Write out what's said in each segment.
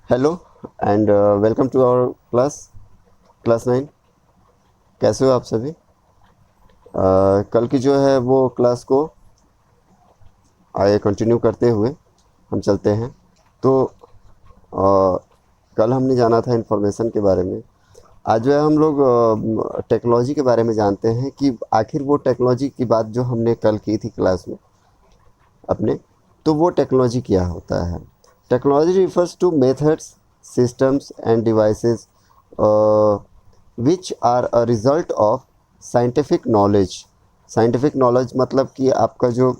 Hello and welcome to our class 9। कैसे हो आप सभी? कल की जो है वो क्लास को आगे कंटिन्यू करते हुए हम चलते हैं। तो कल हमने जाना था इंफॉर्मेशन के बारे में। आज जो है हम लोग टेक्नोलॉजी के बारे में जानते हैं कि आखिर वो टेक्नोलॉजी की बात जो हमने कल की थी क्लास में अपने, तो वो टेक्नोलॉजी क्या होता है। Technology refers to methods, systems and devices which are a result of scientific knowledge. Scientific knowledge मतलब कि आपका जो अ,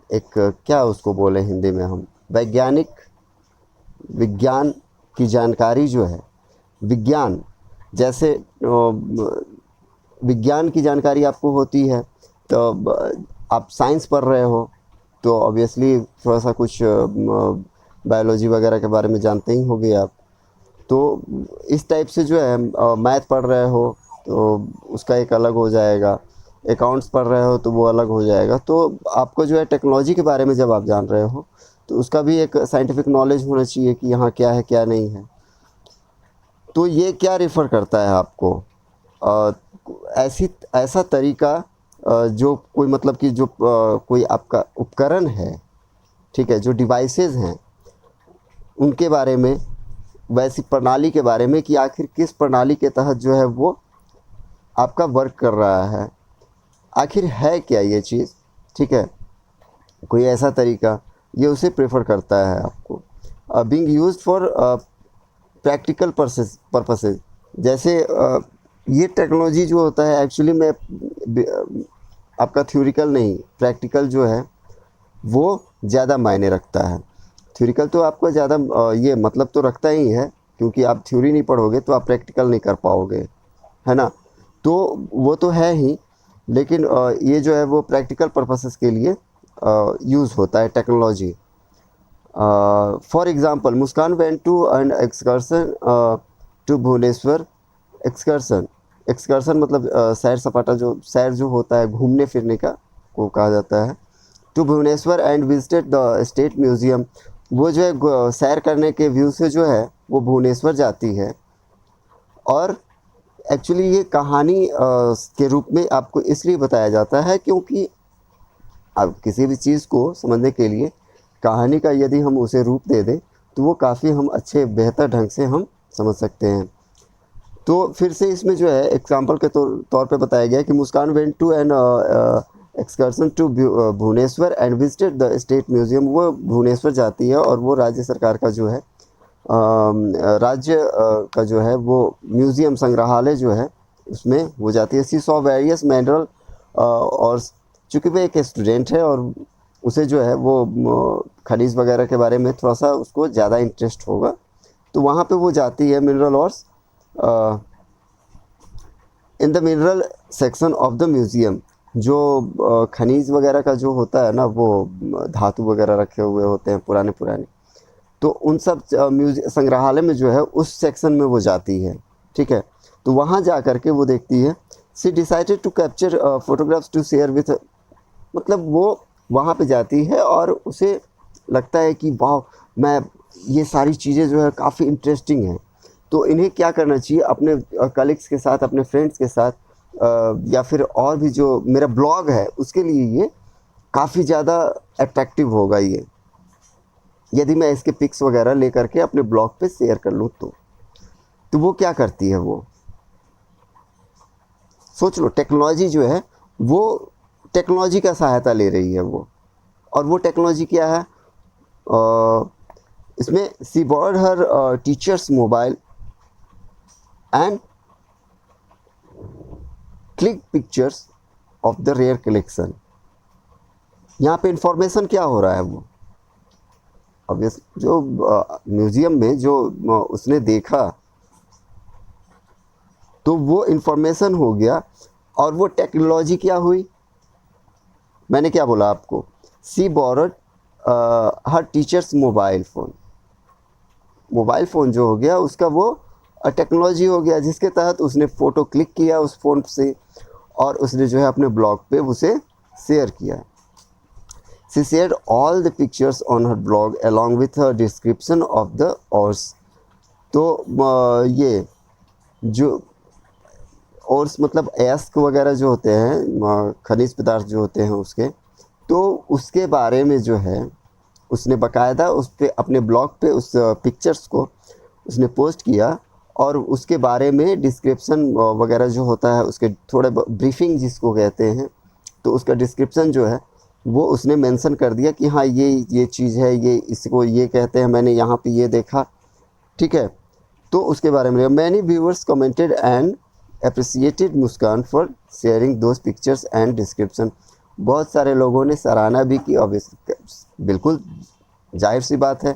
एक क्या उसको बोले हिंदी में हम, वैज्ञानिक विज्ञान की जानकारी जो है, विज्ञान जैसे विज्ञान की जानकारी आपको होती है। तो आप साइंस पढ़ रहे हो तो ऑब्वियसली थोड़ा सा कुछ बायोलॉजी वगैरह के बारे में जानते ही होंगे आप। तो इस टाइप से जो है मैथ पढ़ रहे हो तो उसका एक अलग हो जाएगा, अकाउंट्स पढ़ रहे हो तो वो अलग हो जाएगा। तो आपको जो है टेक्नोलॉजी के बारे में जब आप जान रहे हो तो उसका भी एक साइंटिफिक नॉलेज होना चाहिए कि यहाँ क्या है क्या नहीं है। तो ये क्या रेफ़र करता है आपको, अ, ऐसी ऐसा तरीका, जो कोई मतलब कि जो कोई आपका उपकरण है, ठीक है, जो डिवाइसेस हैं उनके बारे में, वैसी प्रणाली के बारे में कि आखिर किस प्रणाली के तहत जो है वो आपका वर्क कर रहा है, आखिर है क्या ये चीज़। ठीक है, कोई ऐसा तरीका, ये उसे प्रेफर करता है आपको। Being used for practical purposes. जैसे ये टेक्नोलॉजी जो होता है एक्चुअली में आपका थ्योरिकल नहीं, प्रैक्टिकल जो है वो ज़्यादा मायने रखता है। थ्योरिकल तो आपको ज़्यादा ये मतलब तो रखता ही है, क्योंकि आप थ्योरी नहीं पढ़ोगे तो आप प्रैक्टिकल नहीं कर पाओगे, है ना। तो वो तो है ही, लेकिन ये जो है वो प्रैक्टिकल पर्पसेस के लिए यूज़ होता है technology. For example, Muskan went to an excursion to Bhubaneswar. Excursion, excursion मतलब सैर सपाटा, जो सैर जो होता है घूमने फिरने का को कहा जाता है। To Bhubaneswar and visited the state museum. वो जो है सैर करने के व्यू से जो है वो भुवनेश्वर जाती है। और एक्चुअली ये कहानी के रूप में आपको इसलिए बताया जाता है क्योंकि अब किसी भी चीज़ को समझने के लिए कहानी का यदि हम उसे रूप दे दें तो वो काफ़ी हम अच्छे बेहतर ढंग से हम समझ सकते हैं। तो फिर से इसमें जो है एग्जाम्पल के तौर पे बताया गया कि Muskan went to an excursion to Bhubaneswar and visited the state museum. वो भुवनेश्वर जाती है और वो राज्य सरकार का जो है राज्य का जो है वो म्यूज़ियम, संग्रहालय जो है उसमें वो जाती है। सी सॉ वेरियस मिनरल, और चूँकि वो एक स्टूडेंट है और उसे जो है वो खनिज वगैरह के बारे में थोड़ा सा उसको ज़्यादा इंटरेस्ट होगा, तो वहाँ पे वो जाती है मिनरल और in the mineral section of the museum. जो खनिज वगैरह का जो होता है ना, वो धातु वगैरह रखे हुए होते हैं पुराने पुराने, तो उन सब म्यूजियम संग्रहालय में जो है उस सेक्शन में वो जाती है। ठीक है, तो वहाँ जा कर के वो देखती है। She decided to capture photographs to share with, मतलब वो वहाँ पे जाती है और उसे लगता है कि वाह, मैं ये सारी चीज़ें जो है काफ़ी इंटरेस्टिंग हैं, तो इन्हें क्या करना चाहिए अपने कलीग्स के साथ, अपने फ्रेंड्स के साथ, या फिर और भी जो मेरा ब्लॉग है उसके लिए ये काफ़ी ज़्यादा अट्रैक्टिव होगा ये, यदि मैं इसके पिक्स वगैरह ले करके अपने ब्लॉग पे शेयर कर लूँ तो वो क्या करती है, वो सोच लो, टेक्नोलॉजी जो है वो टेक्नोलॉजी का सहायता ले रही है वो। और वो टेक्नोलॉजी क्या है, इसमें she borrowed her teacher's mobile and click pictures of the rare collection. यहाँ पे इंफॉर्मेशन क्या हो रहा है, वो ऑब्वियस जो म्यूज़ियम में जो उसने देखा तो वो इंफॉर्मेशन हो गया। और वो टेक्नोलॉजी क्या हुई, मैंने क्या बोला आपको, she borrowed her teacher's mobile phone. Mobile phone जो हो गया उसका वो टेक्नोलॉजी हो गया, जिसके तहत उसने फ़ोटो क्लिक किया उस फ़ोन से और उसने जो है अपने ब्लॉग पे उसे शेयर किया। She shared all the pictures on her blog along with her description of the ores. तो ये जो ores मतलब एस्क वगैरह जो होते हैं, खनिज पदार्थ जो होते हैं उसके, तो उसके बारे में जो है उसने बाकायदा उस पे अपने ब्लॉग पे उस पिक्चर्स को उसने पोस्ट किया, और उसके बारे में डिस्क्रिप्शन वगैरह जो होता है उसके थोड़े ब्रीफिंग जिसको कहते हैं, तो उसका डिस्क्रिप्शन जो है वो उसने मेंशन कर दिया कि हाँ ये चीज़ है, ये इसको ये कहते हैं, मैंने यहाँ पे ये देखा, ठीक है। तो उसके बारे में many viewers commented and appreciated Muskan for sharing those pictures and description. बहुत सारे लोगों ने सराहना भी की, ऑब्वियसली बिल्कुल जाहिर सी बात है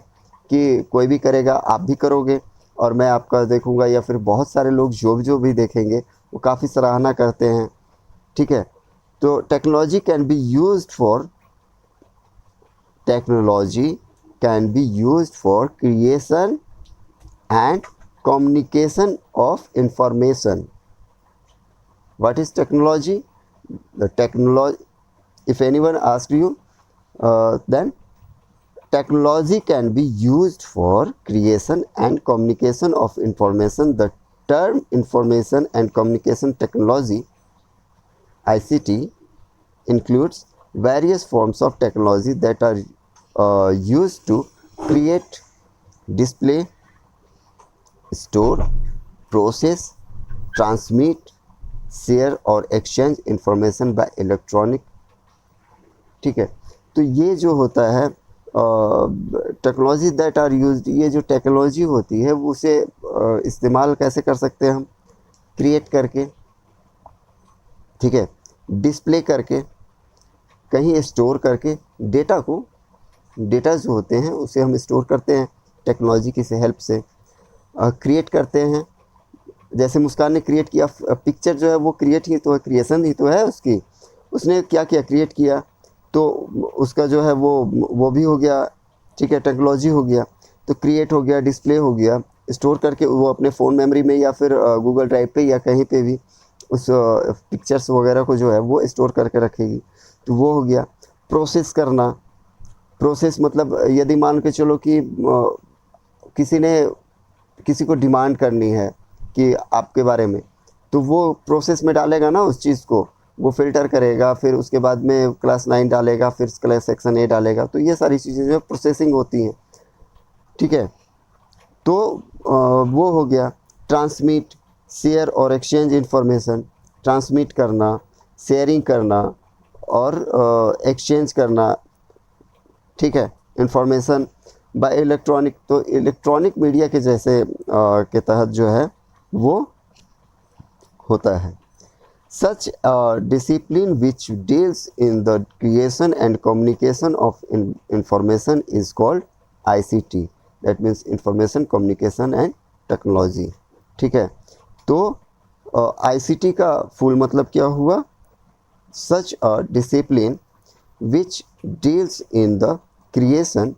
कि कोई भी करेगा, आप भी करोगे और मैं आपका देखूंगा, या फिर बहुत सारे लोग जो भी देखेंगे वो काफ़ी सराहना करते हैं, ठीक है। तो technology can be used for creation and communication of information. What is technology? The technology, if anyone asks you, then technology can be used for creation and communication of information. The term information and communication technology, ICT, includes various forms of technology that are used to create, display, store, process, transmit, share और exchange information by electronic, ठीक है। तो ये जो होता है technology that are used, ये जो टेक्नोलॉजी होती है वो उसे इस्तेमाल कैसे कर सकते हैं हम? क्रिएट करके, ठीक है, डिस्प्ले करके, कहीं स्टोर करके, डेटा जो होते हैं उसे हम स्टोर करते हैं टेक्नोलॉजी की हेल्प से, क्रिएट करते हैं। जैसे मुस्कान ने क्रिएट किया पिक्चर, जो है वो क्रिएट ही तो है, क्रिएशन ही तो है उसकी। उसने क्या किया? क्रिएट किया, तो उसका जो है वो भी हो गया, ठीक है, टेक्नोलॉजी हो गया। तो क्रिएट हो गया, डिस्प्ले हो गया, स्टोर करके वो अपने फ़ोन मेमोरी में या फिर गूगल ड्राइव पे या कहीं पे भी उस पिक्चर्स वगैरह को जो है वो स्टोर करके रखेगी, तो वो हो गया। प्रोसेस करना, प्रोसेस मतलब यदि मान के चलो कि किसी को डिमांड करनी है कि आपके बारे में, तो वो प्रोसेस में डालेगा ना उस चीज़ को, वो फ़िल्टर करेगा, फिर उसके बाद में क्लास 9 डालेगा, फिर क्लास सेक्शन A डालेगा। तो ये सारी चीज़ें जो है प्रोसेसिंग होती हैं, ठीक है। तो वो हो गया। ट्रांसमिट, शेयर और एक्सचेंज इंफॉर्मेशन, ट्रांसमिट करना, शेयरिंग करना और एक्सचेंज करना, ठीक है, इंफॉर्मेशन बाय इलेक्ट्रॉनिक। तो इलेक्ट्रॉनिक मीडिया के जैसे के तहत जो है वो होता है। Such discipline which deals in the creation and communication of information is called ICT, that means information communication and technology, ठीक है। तो ICT का फुल मतलब क्या हुआ? Such a discipline which deals in the creation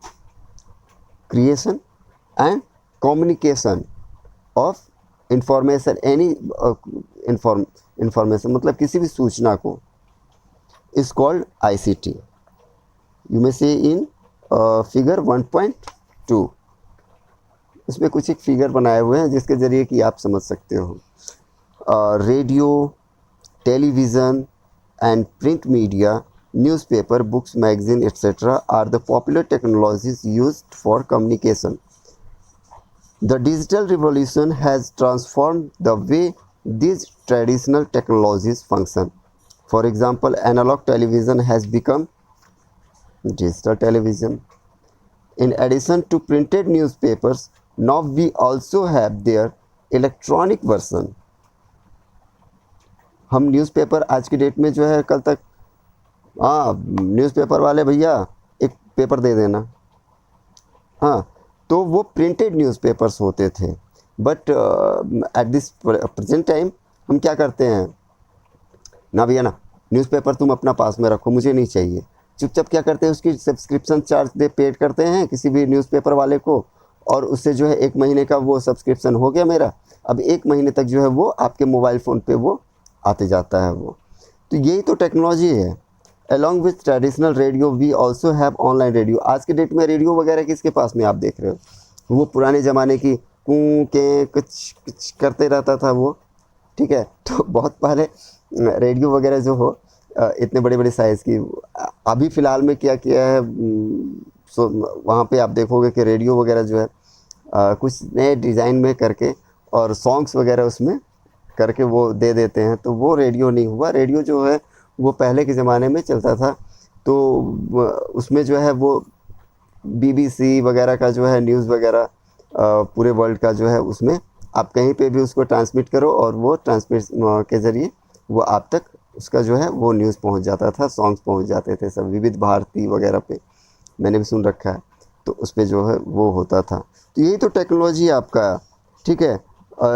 and communication of information, any information मतलब किसी भी सूचना को, is called ICT। You may से इन फिगर 1.2। इसमें कुछ एक फिगर बनाए हुए हैं जिसके ज़रिए कि आप समझ सकते हो। Radio, television and print media, newspaper, books, magazine, etc. are the popular technologies used for communication. The digital revolution has transformed the way these traditional technologies function. For example, analog television has become digital television. In addition to printed newspapers, now we also have their electronic version. हम newspaper आज की date में जो है, कल तक newspaper वाले भैया एक पेपर दे देना, हाँ, तो वो प्रिंटेड न्यूज़पेपर्स होते थे। But at this present time हम क्या करते हैं ना भैया, ना न्यूज़पेपर तुम अपना पास में रखो, मुझे नहीं चाहिए। चुपचाप क्या करते हैं, उसकी सब्सक्रिप्शन चार्ज पेड करते हैं किसी भी न्यूज़पेपर वाले को, और उससे जो है 1 महीने का वो सब्सक्रिप्शन हो गया मेरा। अब 1 महीने तक जो है वो आपके मोबाइल फ़ोन पे वो आते जाता है वो। तो यही तो टेक्नोलॉजी है। Along with traditional radio we also have online radio. आज के डेट में रेडियो वगैरह किसके पास में आप देख रहे हो, वो पुराने ज़माने की कूं के कुछ कुछ करते रहता था वो, ठीक है। तो बहुत पहले रेडियो वगैरह जो हो इतने बड़े बड़े साइज़ की, अभी फ़िलहाल में क्या किया है, सो वहाँ पे आप देखोगे कि रेडियो वगैरह जो है कुछ नए डिज़ाइन में करके और सॉन्ग्स वगैरह उसमें करके वो दे देते हैं, तो वो रेडियो नहीं हुआ। रेडियो जो है वो पहले के ज़माने में चलता था, तो उसमें जो है वो बीबीसी वगैरह का जो है न्यूज़ वगैरह पूरे वर्ल्ड का जो है उसमें आप कहीं पे भी उसको ट्रांसमिट करो और वो ट्रांसमिट के ज़रिए वो आप तक उसका जो है वो न्यूज़ पहुंच जाता था, सॉन्ग्स पहुंच जाते थे सब, विविध भारती वगैरह पे मैंने भी सुन रखा है, तो उस पर जो है वो होता था। तो यही तो टेक्नोलॉजी आपका, ठीक है।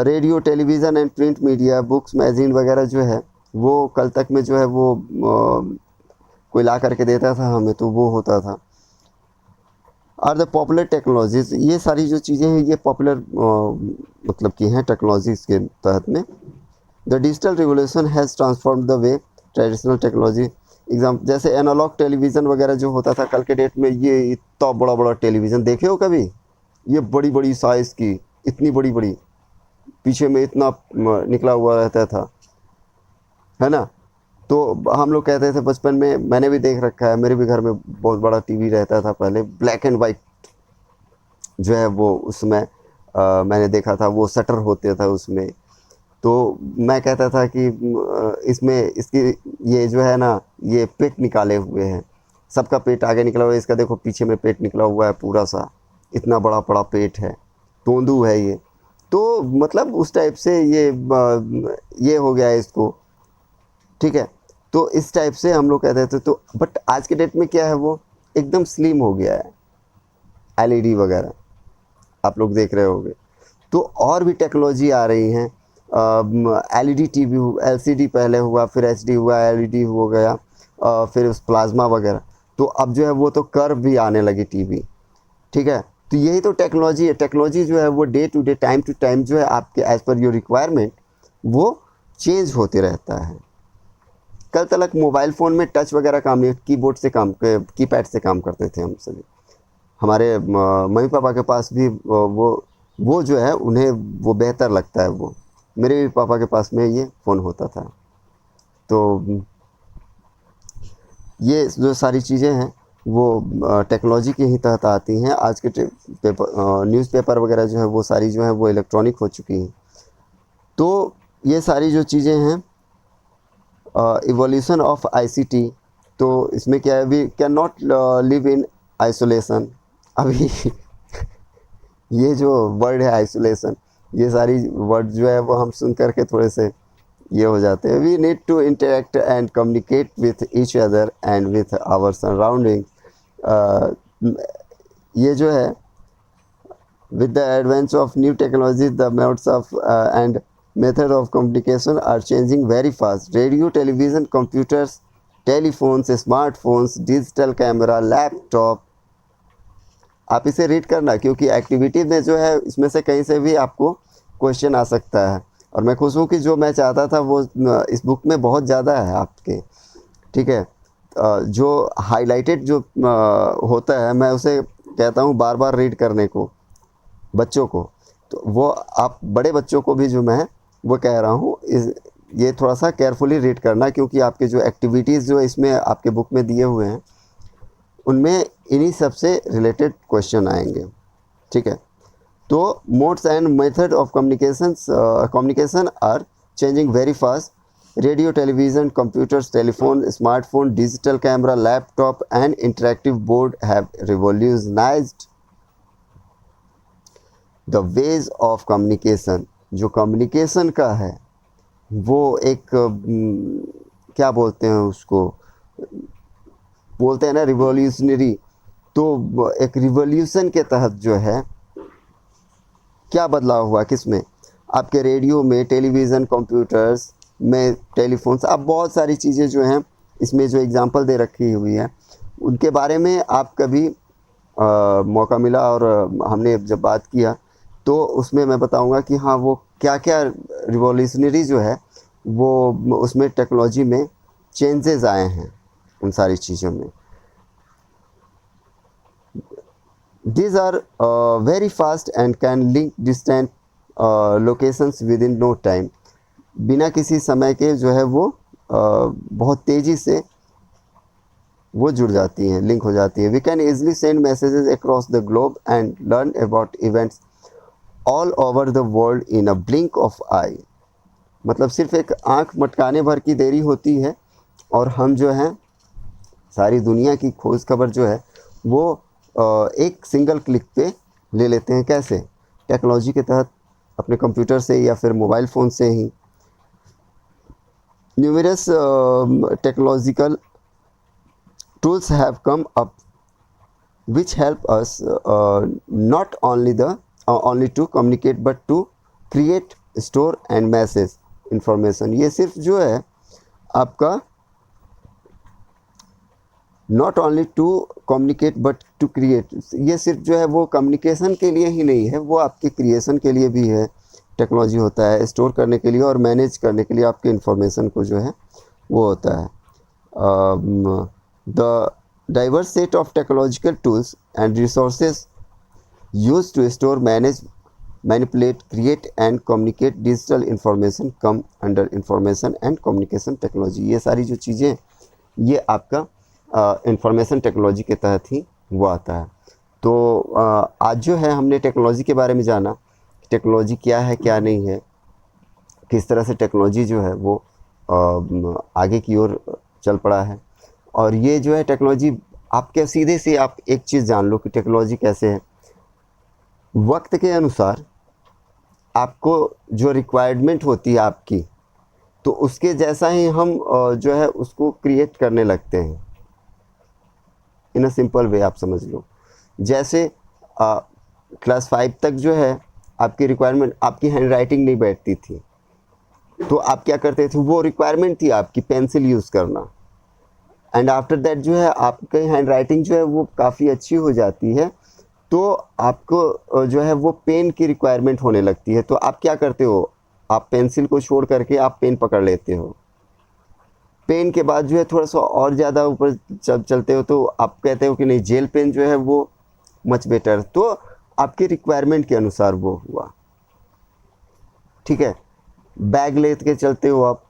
Radio, television and print media, books, magazine वगैरह जो है वो कल तक में जो है वो कोई ला करके देता था हमें, तो वो होता था। आर द पॉपुलर टेक्नोलॉजीज, ये सारी जो चीज़ें हैं ये पॉपुलर मतलब की हैं टेक्नोलॉजीज़ के तहत में। The digital revolution has transform the way traditional technology, exam जैसे एनालॉग टेलीविज़न वगैरह जो होता था कल के डेट में, ये इतना बड़ा बड़ा टेलीविज़न देखे हो कभी, ये बड़ी बड़ी साइज़ की, इतनी बड़ी बड़ी, पीछे में इतना निकला हुआ रहता था, है ना। तो हम लोग कहते थे बचपन में, मैंने भी देख रखा है, मेरे भी घर में बहुत बड़ा टीवी रहता था पहले, ब्लैक एंड वाइट जो है वो उसमें मैंने देखा था, वो शटर होते था उसमें। तो मैं कहता था कि इसमें इसकी ये जो है ना ये पेट निकाले हुए हैं, सबका पेट आगे निकला हुआ है, इसका देखो पीछे में पेट निकला हुआ है पूरा सा, इतना बड़ा बड़ा पेट है, तोंदू है ये। तो मतलब उस टाइप से ये हो गया है इसको, ठीक है। तो इस टाइप से हम लोग कहते थे। तो बट आज के डेट में क्या है, वो एकदम स्लिम हो गया है, एलईडी वगैरह आप लोग देख रहे होंगे। तो और भी टेक्नोलॉजी आ रही हैं, एलईडी टीवी, एलसीडी पहले हुआ, फिर एचडी हुआ, एलईडी हो गया, फिर उस प्लाज्मा वगैरह। तो अब जो है वो तो कर्व भी आने लगी टीवी, ठीक है। तो यही तो टेक्नोलॉजी है। टेक्नोलॉजी जो है वो day to day, time to time जो है आपके एज़ पर योर रिक्वायरमेंट वो चेंज होते रहता है। कल तक मोबाइल फ़ोन में टच वगैरह काम नहीं, कीबोर्ड से काम, कीपैड से काम करते थे हम सभी। हमारे मम्मी पापा के पास भी वो जो है उन्हें वो बेहतर लगता है। वो मेरे भी पापा के पास में ये फ़ोन होता था। तो ये जो सारी चीज़ें हैं वो टेक्नोलॉजी के ही तहत आती हैं। आज के पेपर, न्यूज़पेपर वगैरह जो है वो सारी जो है वो इलेक्ट्रॉनिक हो चुकी हैं। तो ये सारी जो चीज़ें हैं, इवोल्यूशन ऑफ आईसीटी, तो इसमें क्या है, we can not live in isolation. अभी ये जो वर्ड है आइसोलेशन, ये सारी वर्ड जो है वो हम सुन करके थोड़े से ये हो जाते हैं। We need to interact and communicate with each other and with our surrounding. ये जो है with the advance of new technologies, the modes of and method of communication are changing very fast. Radio, television, computers, telephones, smartphones, digital camera, laptop, आप इसे read करना, क्योंकि activity में जो है इसमें से कहीं से भी आपको क्वेश्चन आ सकता है। और मैं खुश हूँ कि जो मैं चाहता था वो इस बुक में बहुत ज़्यादा है आपके, ठीक है। जो हाईलाइटेड जो होता है मैं उसे कहता हूँ बार बार रीड करने को बच्चों को। तो वो आप बड़े बच्चों को भी जो मैं वो कह रहा हूँ, ये थोड़ा सा केयरफुली रीड करना, क्योंकि आपके जो एक्टिविटीज़ जो इसमें आपके बुक में दिए हुए हैं उनमें इन्हीं सब से रिलेटेड क्वेश्चन आएंगे, ठीक है। तो modes and method of communication are changing very fast. Radio, television, computers, telephone, smartphone, digital camera, laptop and interactive board have revolutionized the ways of communication. जो communication का है वो एक क्या बोलते हैं उसको, बोलते हैं ना रिवॉल्यूशनरी। तो एक रिवॉल्यूशन के तहत जो है क्या बदलाव हुआ, किसमें, आपके रेडियो में, टेलीविज़न, कंप्यूटर्स में, टेलीफोन्स, अब बहुत सारी चीज़ें जो हैं इसमें जो एग्जांपल दे रखी हुई है उनके बारे में आप कभी मौका मिला और हमने जब बात किया तो उसमें मैं बताऊंगा कि हाँ वो क्या क्या रिवॉल्यूशनरी जो है वो उसमें टेक्नोलॉजी में चेंजेस आए हैं, उन सारी चीज़ों में। These are very fast and can link distant locations within no time. बिना किसी समय के जो है वो बहुत तेज़ी से वो जुड़ जाती हैं, लिंक हो जाती है। We can easily send messages across the globe and learn about events all over the world in a blink of eye. मतलब सिर्फ एक आंख मटकाने भर की देरी होती है और हम जो है सारी दुनिया की खोज खबर जो है वो एक सिंगल क्लिक पे ले लेते हैं। कैसे? टेक्नोलॉजी के तहत, अपने कंप्यूटर से या फिर मोबाइल फ़ोन से ही। Numerous technological tools have come up which help us not only to communicate but to create, store and message information। ये सिर्फ जो है आपका not only to communicate but to create, ये सिर्फ जो है वो कम्युनिकेशन के लिए ही नहीं है, वो आपके क्रिएशन के लिए भी है। टेक्नोलॉजी होता है स्टोर करने के लिए और मैनेज करने के लिए, आपके इंफॉर्मेशन को जो है वो होता है। The diverse set of technological tools and resources used to store, manage, manipulate, create and communicate digital information come under information and communication technology। ये सारी जो चीज़ें ये आपका इंफॉर्मेशन टेक्नोलॉजी के तहत ही वो आता है। तो आज जो है हमने टेक्नोलॉजी के बारे में जाना, टेक्नोलॉजी क्या है क्या नहीं है, किस तरह से टेक्नोलॉजी जो है वो आगे की ओर चल पड़ा है। और ये जो है टेक्नोलॉजी, आपके सीधे से आप एक चीज़ जान लो कि टेक्नोलॉजी कैसे है। वक्त के अनुसार आपको जो रिक्वायरमेंट होती है आपकी, तो उसके जैसा ही हम जो है उसको क्रिएट करने लगते हैं। इन अ सिंपल वे आप समझ लो, जैसे क्लास 5 तक जो है आपकी रिक्वायरमेंट, आपकी हैंड राइटिंग नहीं बैठती थी, तो आप क्या करते थे, वो रिक्वायरमेंट थी आपकी पेंसिल यूज़ करना। एंड आफ्टर दैट जो है आपकी हैंड राइटिंग जो है वो काफ़ी अच्छी हो जाती है, तो आपको जो है वो पेन की रिक्वायरमेंट होने लगती है। तो आप क्या करते हो, आप पेंसिल को छोड़ करके आप पेन पकड़ लेते हो। पेन के बाद जो है थोड़ा सा और ज़्यादा ऊपर चलते हो तो आप कहते हो कि नहीं, जेल पेन जो है वो मच बेटर। तो आपकी रिक्वायरमेंट के अनुसार वो हुआ, ठीक है। बैग ले के चलते हो आप,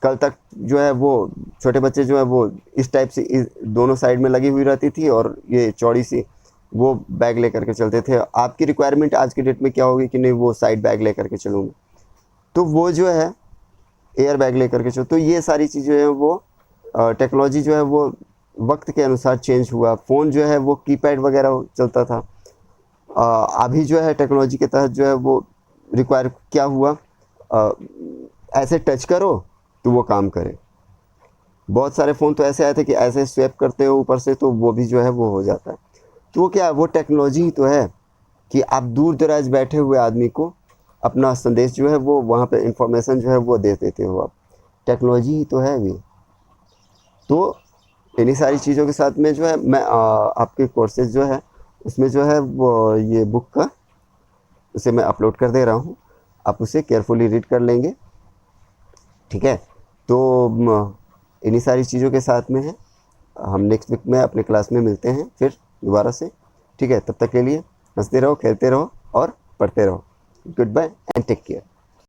कल तक जो है वो छोटे बच्चे जो है वो इस टाइप से दोनों साइड में लगी हुई रहती थी और ये चौड़ी सी वो बैग ले करके चलते थे। आपकी रिक्वायरमेंट आज के डेट में क्या होगी कि नहीं, वो साइड बैग ले करके चलूँगा, तो वो जो है एयर बैग ले करके चलो। तो ये सारी चीज़ें हैं वो टेक्नोलॉजी जो है वो वक्त के अनुसार चेंज हुआ। फ़ोन जो है वो कीपैड वगैरह चलता था, अभी जो है टेक्नोलॉजी के तहत जो है वो रिक्वायर क्या हुआ, ऐसे टच करो तो वो काम करे। बहुत सारे फ़ोन तो ऐसे आए थे कि ऐसे स्वैप करते हो ऊपर से तो वो भी जो है वो हो जाता है। तो वो क्या है, वो टेक्नोलॉजी ही तो है कि आप दूर दराज बैठे हुए आदमी को अपना संदेश जो है वो वहाँ पे इंफॉर्मेशन जो है वो दे देते हो आप। टेक्नोलॉजी ही तो है भी। तो इन्हीं सारी चीज़ों के साथ में जो है मैं आपके कोर्सेज जो है उसमें जो है वो ये बुक का उसे मैं अपलोड कर दे रहा हूँ, आप उसे केयरफुली रीड कर लेंगे, ठीक है। तो इन्हीं सारी चीज़ों के साथ में है, हम नेक्स्ट वीक में अपने क्लास में मिलते हैं फिर दोबारा से, ठीक है। तब तक के लिए हंसते रहो, खेलते रहो और पढ़ते रहो। Good bye and take care.